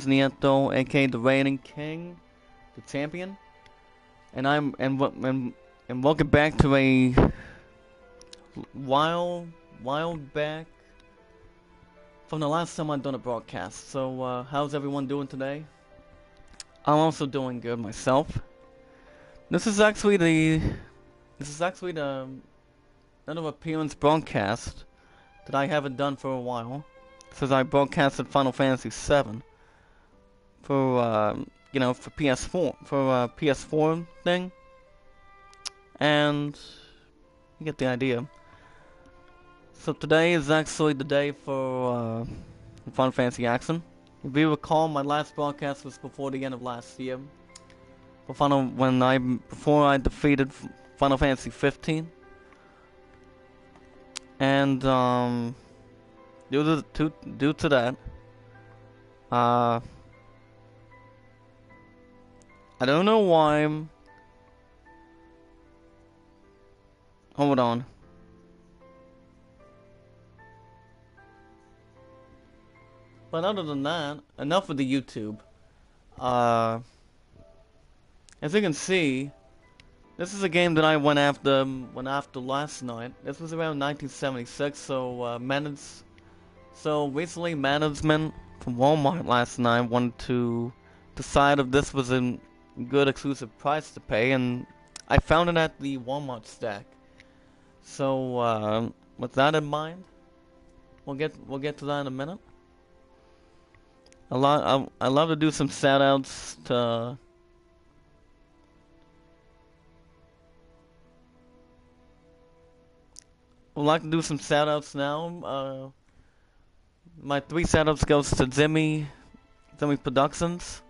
Nieto, aka the reigning king, the champion, and welcome back to a while back from the last time I done a broadcast. So how's everyone doing today? I'm also doing good myself. This is actually the another appearance broadcast that I haven't done for a while, since I broadcasted Final Fantasy VII for for PS4 thing, and you get the idea. So today is actually the day for Final Fantasy Action. If you recall, my last broadcast was before the end of last year. Before I defeated Final Fantasy 15, and due to that, I don't know why. Hold on. But other than that, enough of the YouTube. As you can see, this is a game that I went after last night. This was around 1976, so recently management from Walmart last night wanted to decide if this was a good exclusive price to pay, and I found it at the Walmart stack. So with that in mind, we'll get to that in a minute. I love to do some shoutouts to. I'd like to do some shoutouts now. My 3 shoutouts goes to Jimmy Productions.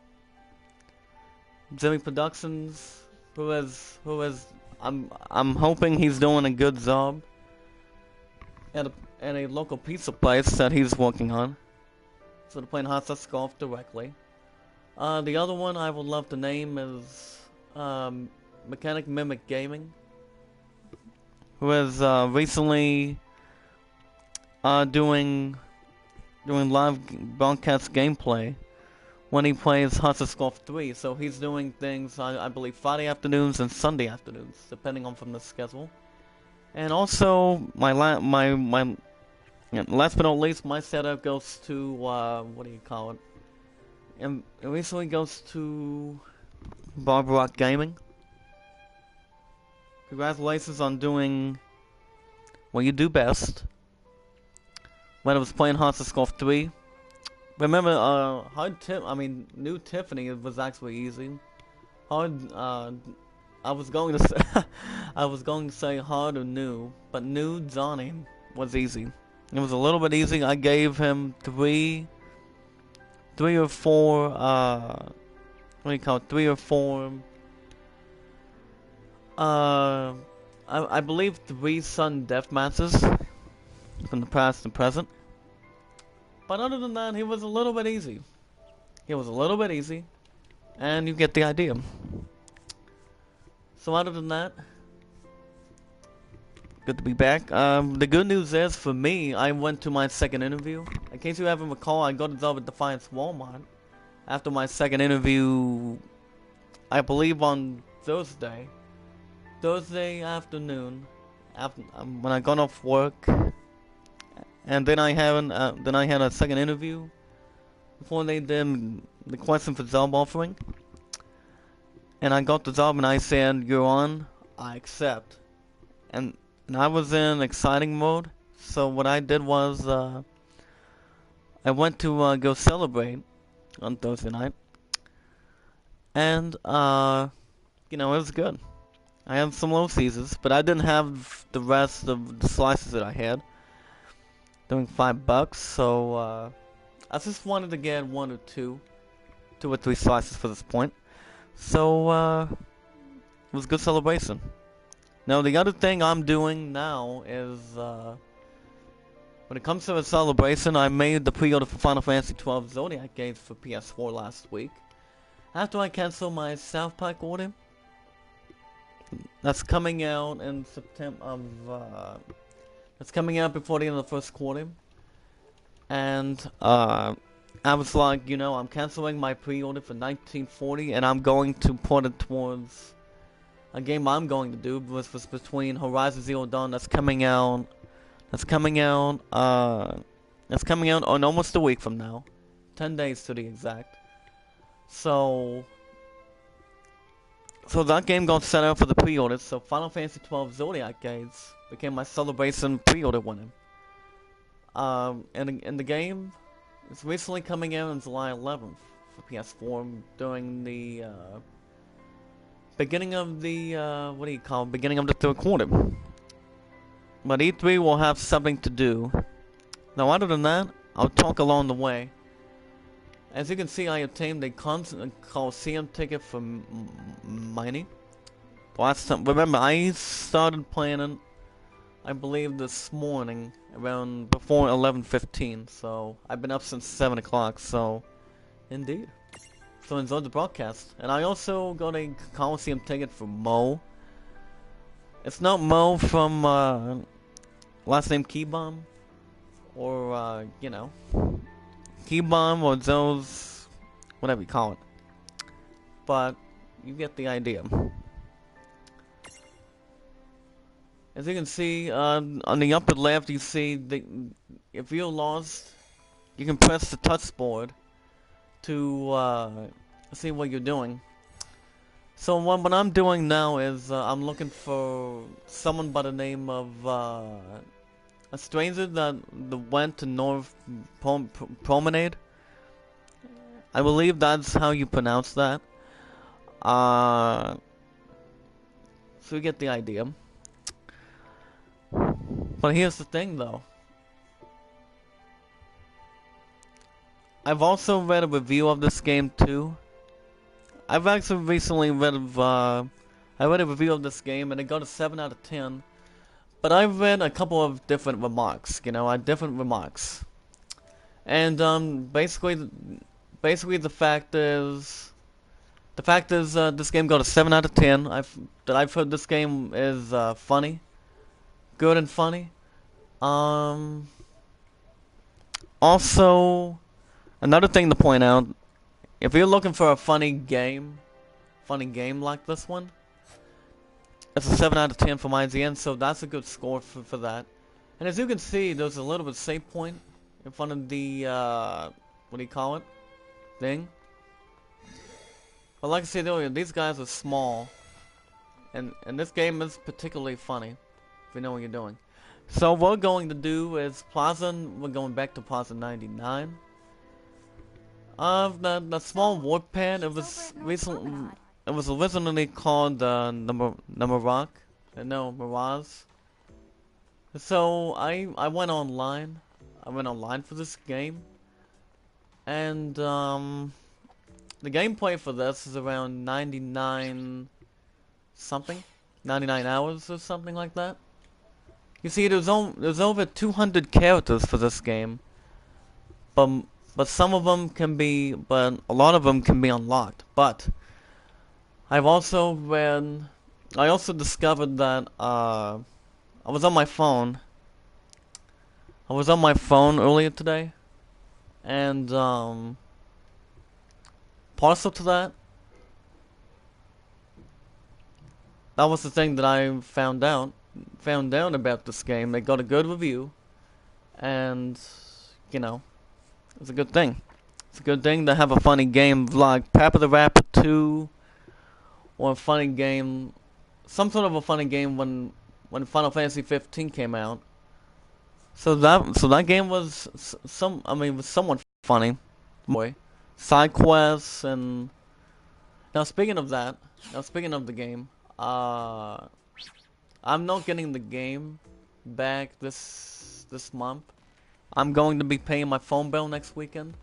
Jimmy Productions, who has I'm hoping he's doing a good job at a local pizza place that he's working on. So they're playing Hot Sauce Golf directly. The other one I would love to name is Mechanic Mimic Gaming, who is recently doing live broadcast gameplay when he plays Hot Sauce Golf 3. So he's doing things I believe Friday afternoons and Sunday afternoons, depending on from the schedule. And also last but not least, my setup goes to what do you call it? And it recently goes to Barber Rock Gaming. Congratulations on doing what you do best. When I was playing Hot Sauce Golf 3, remember, New Tiffany was actually easy. Hard, I was going to say, I was going to say hard or new, but new Johnny was easy. It was a little bit easy. I gave him three or four, what do you call it? 3 or 4, I believe 3 sudden death matches from the past and present. But other than that, he was a little bit easy. And you get the idea. So other than that, good to be back. The good news is, for me, I went to my second interview. In case you haven't recall, I got a job at Defiance Walmart after my second interview, I believe on Thursday afternoon, after when I got off work, and then I had a second interview before they did the question for job offering, and I got the job, and I said, "You're on, I accept," and I was in exciting mode. So what I did was I went to go celebrate on Thursday night, and it was good. I had some low seasons, but I didn't have the rest of the slices that I had. Doing $5, so I just wanted to get 1 or 2 or 3 slices for this point. So it was a good celebration. Now the other thing I'm doing now is when it comes to a celebration, I made the pre-order for Final Fantasy XII Zodiac games for PS4 last week. After I canceled my South Park order, that's coming out in September. That's coming out before the end of the first quarter, and I was like, you know, I'm canceling my pre-order for 1940, and I'm going to put it towards a game I'm going to do, which was between Horizon Zero Dawn that's coming out. That's coming out. That's coming out on almost a week from now, 10 days to the exact. So that game got set up for the pre-orders. So Final Fantasy XII Zodiac Gates became my celebration pre-order winner. And the game is recently coming out on July 11th for PS4 during the beginning of the beginning of the third quarter. But E3 will have something to do. Now, other than that, I'll talk along the way. As you can see, I obtained a Coliseum ticket for mining. Last time, remember, I started playing it, I believe, this morning around before 11:15. So I've been up since 7 o'clock. So, indeed. So enjoy the broadcast. And I also got a Coliseum ticket for Mo. It's not Mo from last name Keybomb, or you know, Keybomb or those, whatever you call it. But you get the idea. As you can see, on the upper left, you see if you're lost, you can press the touch board to see what you're doing. So what I'm doing now is I'm looking for someone by the name of a stranger that went to North Promenade. I believe that's how you pronounce that. So you get the idea. But here's the thing, though. I've also read a review of this game too. I've actually recently read I read a review of this game and it got a 7 out of 10. But I've read a couple of different remarks, different remarks. And basically the fact is this game got a 7 out of 10. I've heard this game is funny, good and funny. Also, another thing to point out, if you're looking for a funny game like this one, it's a 7 out of 10 from IGN, so that's a good score for that. And as you can see, there's a little bit of save point in front of the, what do you call it? Thing. But like I said earlier, these guys are small. And this game is particularly funny, if you know what you're doing. So what we're going to do is we're going back to Plaza 99. The small warp pad, it was originally called Mirage. So I went online. I went online for this game. And the gameplay for this is around 99 hours or something like that. You see, there's over 200 characters for this game, but some of them but a lot of them can be unlocked. But I also discovered that I was on my phone. I was on my phone earlier today, and partial to that was the thing that I found out about this game. They got a good review, and it's a good thing. It's a good thing to have a funny game like Papa the Rapper 2, or a funny game, some sort of a funny game when Final Fantasy 15 came out. So that game was was somewhat funny. Boy, side quests and now speaking of the game, I'm not getting the game back this month. I'm going to be paying my phone bill next weekend.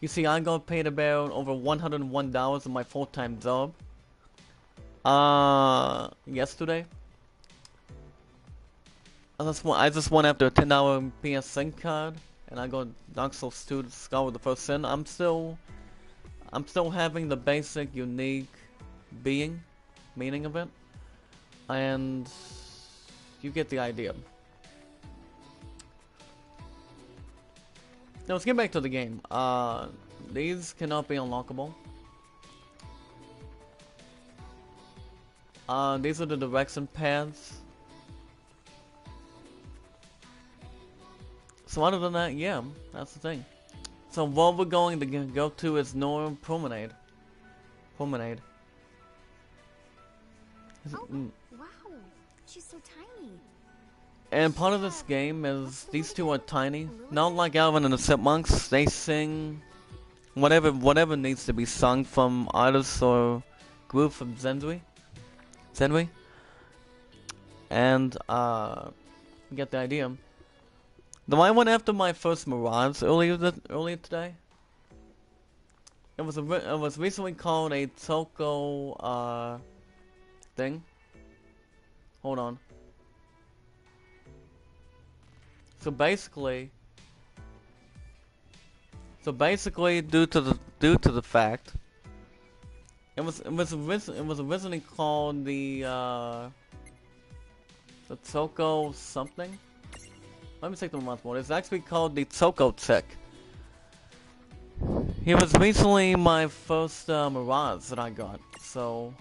You see, I got paid about over $101 in my full-time job. Yesterday. I just went after a $10 PSN card, and I got Dark Souls 2 to Skull with the first sin. I'm still having the basic, unique meaning of it. And you get the idea. Now let's get back to the game. These cannot be unlockable. These are the direction pads. So other than that, yeah, that's the thing. So what we're going to go to is Norm Promenade. Promenade. Oh, wow. She's so tiny. And part of this game is these two are tiny. Not like Alvin and the Chipmunks. They sing whatever needs to be sung from artists or group from Zenui. And you get the idea. Though I went after my first Mirage earlier today. It was recently called a Toko thing. Hold on. So basically, due to the fact, it was originally called the Toko something. Let me take the month more. It's actually called the Toko Tech. It was recently my first Mirage that I got, so.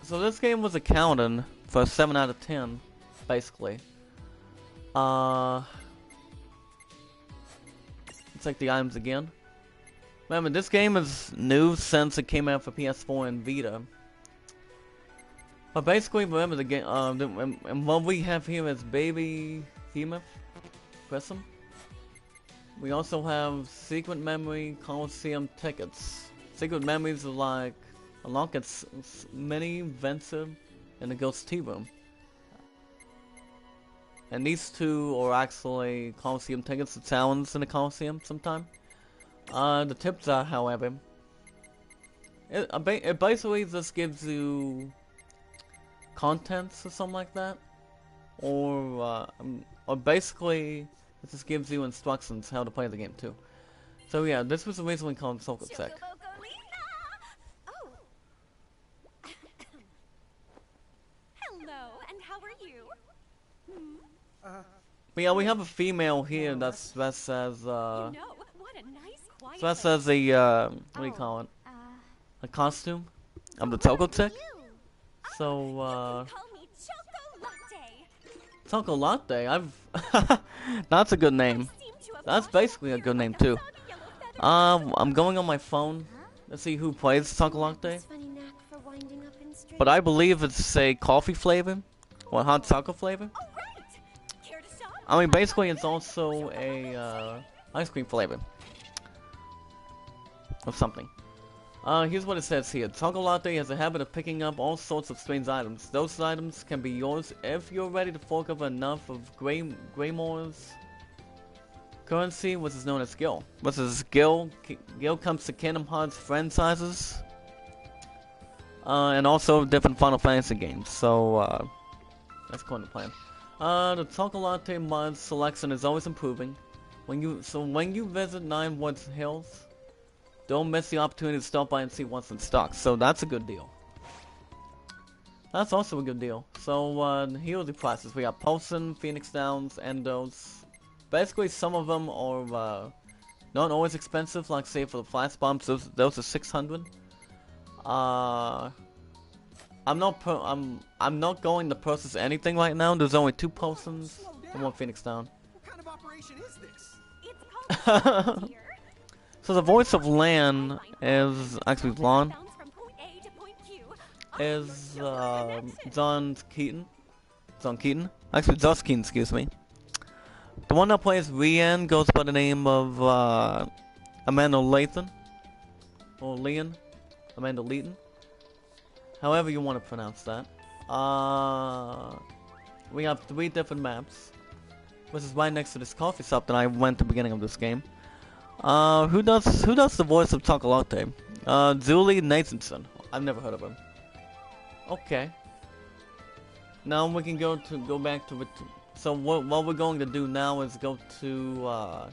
So this game was accounted for a 7 out of 10, basically. Let's take the items again. Remember, this game is new since it came out for PS4 and Vita. But basically, remember the game. And what we have here is Baby Hemoth Prism. We also have Secret Memory Coliseum tickets. Secret Memories are like unlock its mini Venture in the Ghost Tea Room. And these two are actually Coliseum tickets to towns in the Coliseum sometime. The tips are, however, it basically just gives you contents or something like that, or basically it just gives you instructions how to play the game too. So yeah, this was originally called Toko Tech. Oh. Hello, and how are you? But yeah, we have a female here that says What a nice, quiet so that says a what do you call it? A costume of the Toko Tech. So Call me Choco Latte. Toko Latte. That's a good name. That's basically a good name too. I'm going on my phone. Let's see who plays Toko Latte. But I believe it's a coffee flavor or hot chocolate flavor. I mean, basically, it's also a ice cream flavor of something. Here's what it says here. Toko Latte has a habit of picking up all sorts of strange items. Those items can be yours if you're ready to fork over enough of Greymore's currency, which is known as Gil. Which is Gil comes to Kingdom Hearts franchises, and also different Final Fantasy games. So that's going to plan. The Toko Latte mod selection is always improving. When you visit Nine Woods Hills, don't miss the opportunity to stop by and see what's in stock. So that's a good deal. That's also a good deal. So here are the prices. We got Pulsin, Phoenix Downs, Endos. Basically, some of them are not always expensive. Like say for the flash bombs, those are 600. I'm not going to purchase anything right now. There's only 2 Pulsins and 1 Phoenix Down. What kind of operation is this? It's called here. So the voice of Lan is actually Lan is John Keaton. Actually, Josh Keaton, excuse me. The one that plays Rian goes by the name of Amanda Lathan, or Leon, Amanda Leeton. However you want to pronounce that. We have 3 different maps, which is right next to this coffee shop that I went at the beginning of this game. Who does the voice of Toko Latte? Julie Nathanson. I've never heard of him. Okay. Now we can go back to it. So what we're going to do now is go to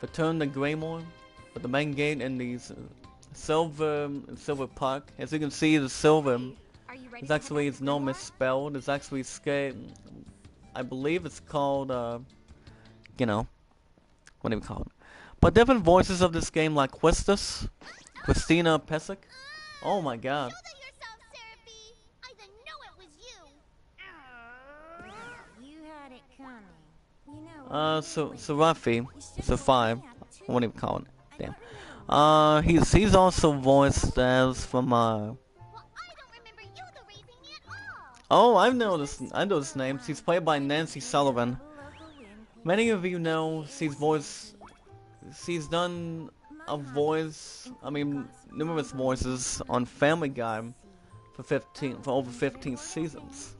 return to Greymore, at the main gate in the Silver Park. As you can see, the silver is actually not misspelled. It's actually I believe it's called, you know, what do we call it? But different voices of this game like Quistis, Christina Pesic. Oh my god. Show that yourself, Seraphie. I didn't know it was you. You had it coming. You know. So Rafi, Sophie, what do you call it? Damn. He's also voiced as from Well, I don't remember you the raising me at all. Oh, I know this name. She's played by Nancy Sullivan. Many of you know she's done a voice, I mean numerous voices on Family Guy for over 15 seasons.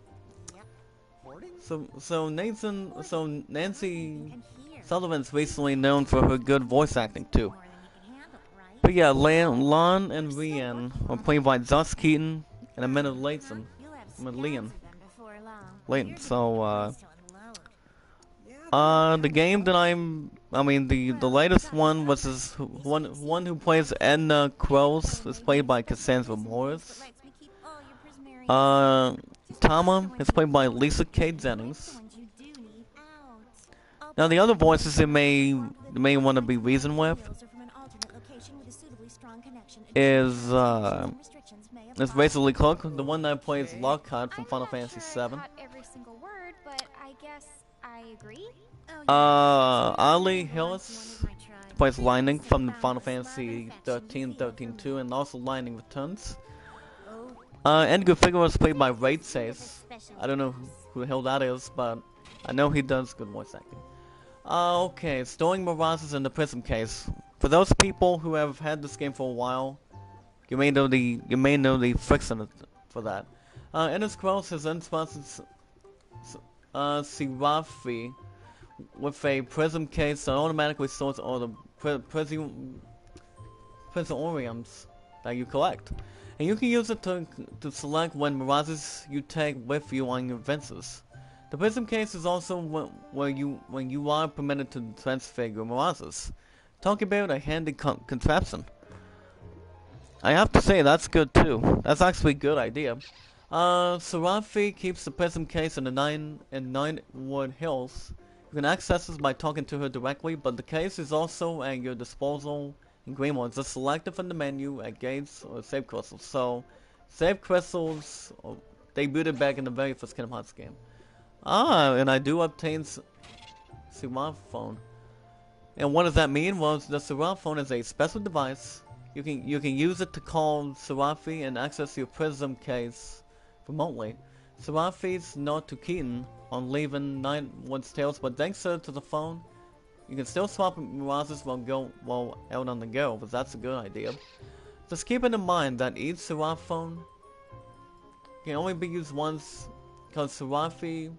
So Nancy Sullivan's recently known for her good voice acting too. But yeah, Lon and Rian are played by Josh Keaton and Amanda Layton. Layton. So the game that the latest one was this one who plays Edna Quells is played by Cassandra Morris. Tama is played by Lisa K. Jennings. Now the other voices you may want to be reasoned with is basically Cook, the one that plays Lockhart from Final Fantasy VII. Every single word, but I guess I agree. Ali Hillis plays Lightning from the Final Fantasy 13-2, and also Lightning Returns. Edgar Figueroa is played by Raid Sace. I don't know who the hell that is, but I know he does good voice acting. Okay, Storing Mirages in the Prism Case. For those people who have had this game for a while, you may know the friction for that. Ennis Cross has unsponsored Sirafi with a prism case that automatically sorts all the prisoriums that you collect. And you can use it to select when mirages you take with you on your adventures. The prism case is also when you are permitted to transfigure mirages. Talk about a handy contraption. I have to say that's good too. That's actually a good idea. Serafi keeps the prism case in the Ninewood Hills. You can access this by talking to her directly, but the case is also at your disposal in Greenwood. Just select it from the menu at Gates or Save Crystals. So, Save Crystals debuted back in the very first Kingdom Hearts game. And I do obtain Seraphone. And what does that mean? Well, the Seraphone is a special device. You can use it to call Serafi and access your prism case remotely. Serafi's not to Keaton on leaving Ninewood's Tales, but thanks to the phone, you can still swap mirages while out on the go, but that's a good idea. Just keep it in mind that each Seraphone can only be used once, because Serafi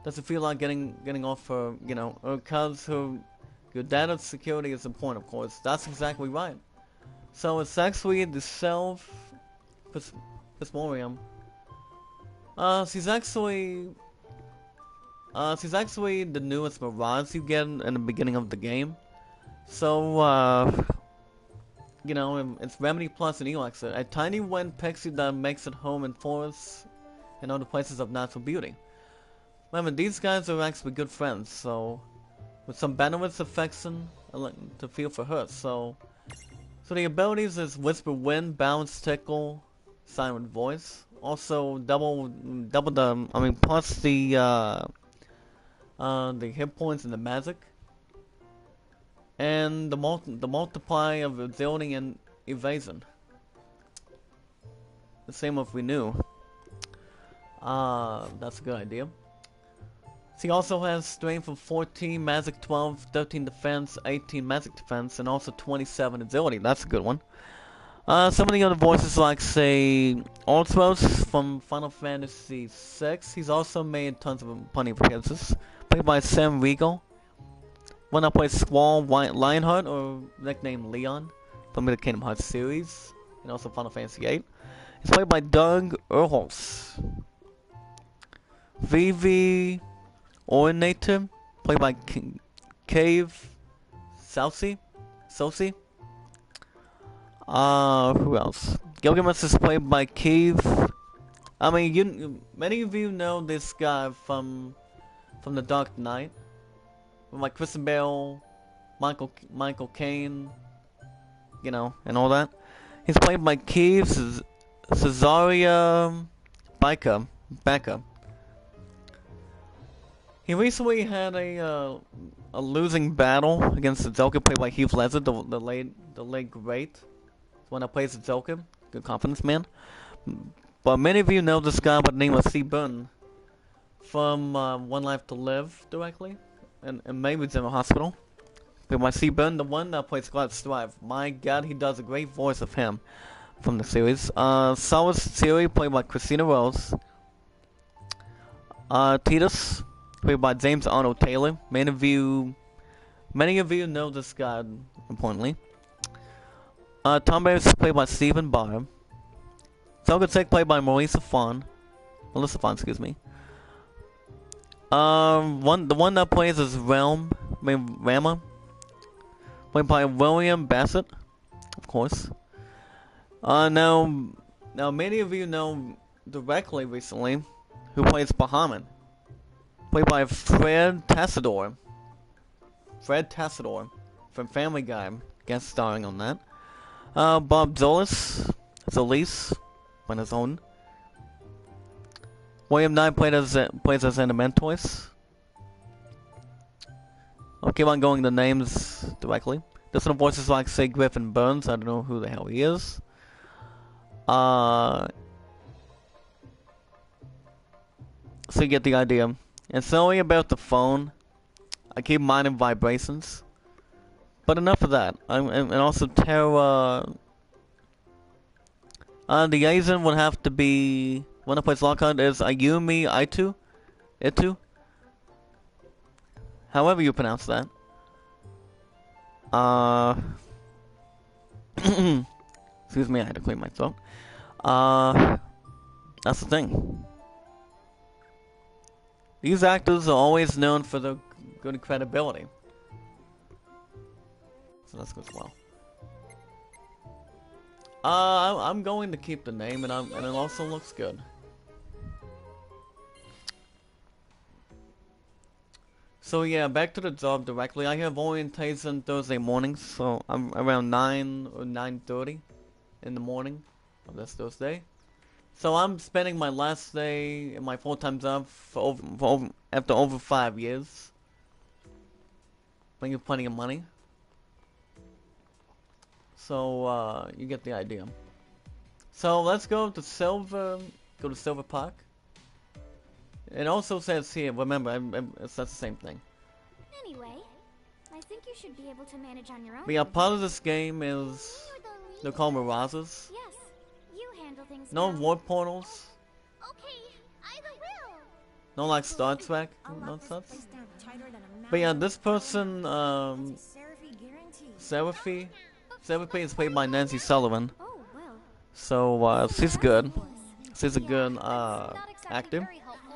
doesn't feel like getting off her, because your data security is important, of course. That's exactly right. So it's actually the Prismorium. She's actually the newest Mirage you get in the beginning of the game. So it's Remedy Plus and Elixir, a tiny wind pixie that makes it home in forests and other places of natural beauty. Remember, these guys are actually good friends, so with some bandwidth affection to feel for her. So the abilities is Whisper Wind, Bounce, Tickle, Silent Voice. Also plus the hit points and the magic, and the multiply of agility and evasion. The same with Renew. That's a good idea. She also has strength of 14, magic 12, 13 defense, 18 magic defense, and also 27 agility. That's a good one. Some of the other voices, like say Ultros from Final Fantasy VI. He's also made plenty of appearances. Played by Sam Riegel. One that plays Squall Lionheart, or nicknamed Leon, from the Kingdom Hearts series, and also Final Fantasy VIII. He's played by Doug Erholz. Vivi Orinator, played by Cave Saucy. Who else? Gilgamesh is played by Cave. Many of you know this guy from from The Dark Knight, with like Kristen Bale, Michael Caine, you know, and all that. He's played by Keith Cesaria Becca. He recently had a losing battle against the Joker, played by Heath Ledger, the late great, the one that plays the Joker, good confidence man. But many of you know this guy by the name of C. Burton from One Life to Live directly, and maybe General Hospital. Played by C. Burton, the one that plays Scott Strive. My God, he does a great voice of him from the series. Solace Siri, played by Christina Rose. Titus, played by James Arnold Taylor. Many of you know this guy, importantly. Tom Bates, played by Stephen Barr. Zelda played by Melissa Fawn, excuse me. The one that plays is Rama, played by William Bassett, of course. Now many of you know directly recently who plays Bahamut, played by Fred Tassador from Family Guy, guest starring on that. Bob Zolis on his own. William Nye plays as Animentois. I'll keep on going the names directly. This one voices like, say, Griffin Burns. I don't know who the hell he is. So you get the idea. It's only about the phone. I keep minding vibrations. But enough of that. And also Tara. The Asian would have to be. One that plays Lockhart is Ayumi Itu. However you pronounce that. Excuse me, I had to clean my throat. That's the thing. These actors are always known for their good credibility. So that's good as well. I'm going to keep the name, and it also looks good. So yeah, back to the job directly. I have orientation Thursday mornings, so I'm around 9 or 9:30 in the morning of this Thursday. So I'm spending my last day in my full-time job after over 5 years. Making plenty of money. So you get the idea. So let's go to Silver Park. It also says here, remember, it's the same thing. Anyway, I think you should be able to manage on your own. But yeah, part of this game is they're called mirages. Yes, you handle things. No now. warp portals. Okay, I will. No like Star Trek, no such. But yeah, this person, Seraphy is played by Nancy Sullivan. Oh, well. So she's good. She's a good actor,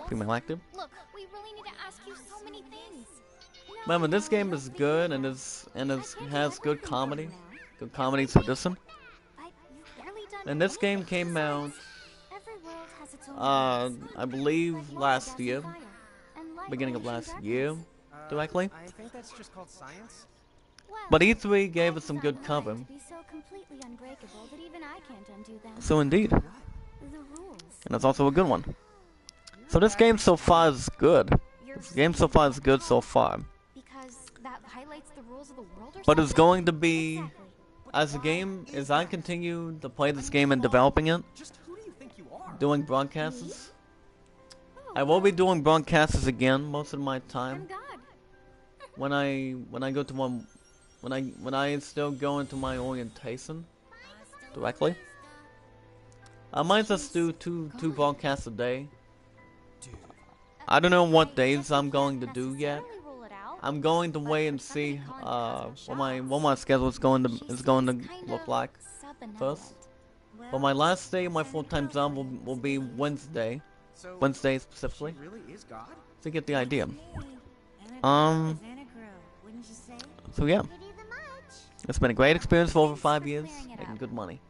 female actor. Look, we really need to ask you so many things. Remember, this game is good and it has good comedy tradition. And this game came out, I believe last year, beginning of last year, directly. I think that's just called science. But E3 gave us some good cover. So indeed. And that's also a good one. So this game so far is good. This game so far is good so far. But it's going to be, as I continue to play this game and developing it, Just who do you think you are? doing broadcasts. I will be doing broadcasts again most of my time. When I go to one, when I still go into my orientation directly. I might just do two broadcasts a day. I don't know what days I'm going to do yet. I'm going to wait and see what my schedule is going to look like first. But my last day, my full-time job will be Wednesday specifically. She really is God? To get the idea. So yeah, it's been a great experience for over 5 years, making good money.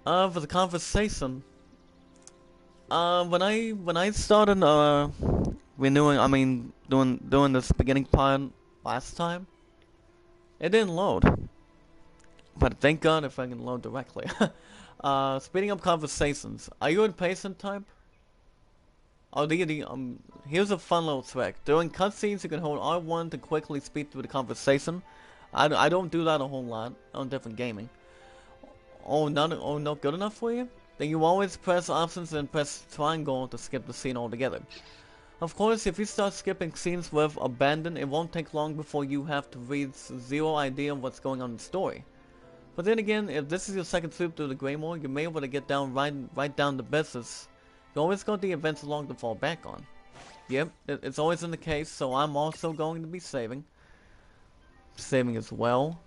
For the conversation, When I started doing this beginning part last time, it didn't load. But thank God if I can load directly. Speeding up conversations. Are you impatient type? Oh, here's a fun little trick. During cutscenes, you can hold R1 to quickly speed through the conversation. I don't do that a whole lot on different gaming. Not good enough for you? Then you always press options and press triangle to skip the scene altogether. Of course, if you start skipping scenes with abandon, it won't take long before you have to read zero idea of what's going on in the story. But then again, if this is your second trip through the Greymore, you may be able to get down right down to business. You always got the events along to fall back on. Yep, it's always in the case, so I'm also going to be saving. Saving as well.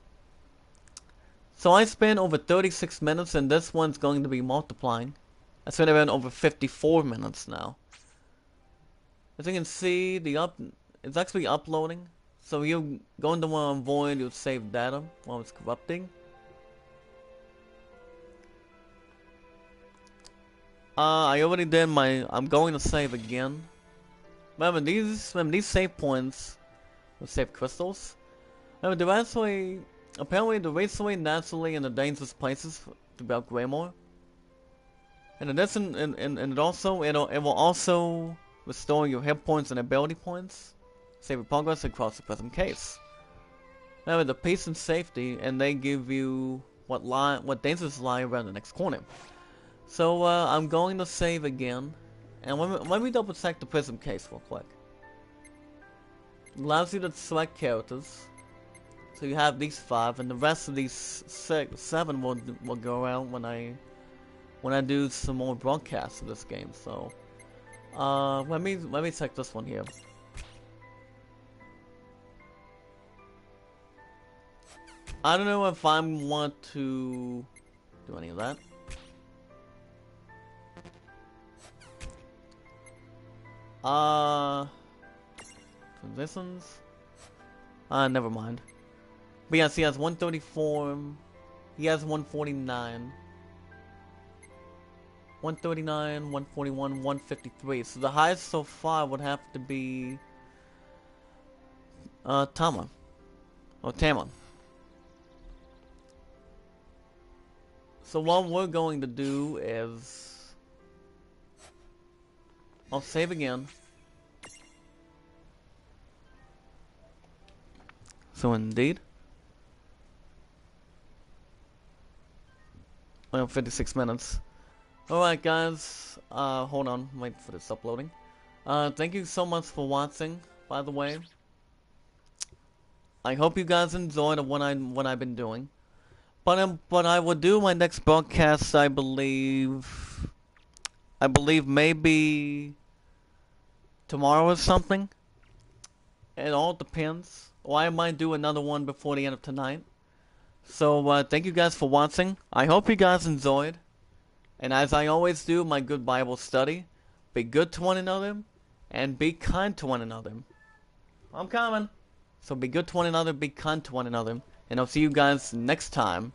So I spent over 36 minutes, and this one's going to be multiplying. I spent around over 54 minutes now. As you can see, it's actually uploading. So you're going to want to avoid your saved data while it's corrupting. I already did I'm going to save again. Remember these save points will save crystals. Remember apparently they're raceway naturally in the dangerous places throughout Greymore. And in addition, it will also restore your hit points and ability points. Save your progress across the present case. Remember the peace and safety, and they give you what dangers lie around the next corner. So I'm going to save again, and let me double check the prism case real quick. It allows you to select characters, so you have these 5, and the rest of these 7 will go out when I do some more broadcasts of this game. So let me check this one here. I don't know if I want to do any of that. Transitions? Never mind. But yes, he has 134. He has 149. 139, 141, 153. So the highest so far would have to be Tama. Or Tama. So what we're going to do is I'll save again. So indeed. Well, 56 minutes. Alright guys, hold on, wait for this uploading. Thank you so much for watching, by the way. I hope you guys enjoyed what I've been doing. But I will do my next broadcast, I believe maybe tomorrow or something. It all depends. Or I might do another one before the end of tonight. So thank you guys for watching. I hope you guys enjoyed. And as I always do, my good Bible study, be good to one another and be kind to one another. I'm coming. So be good to one another, be kind to one another, and I'll see you guys next time.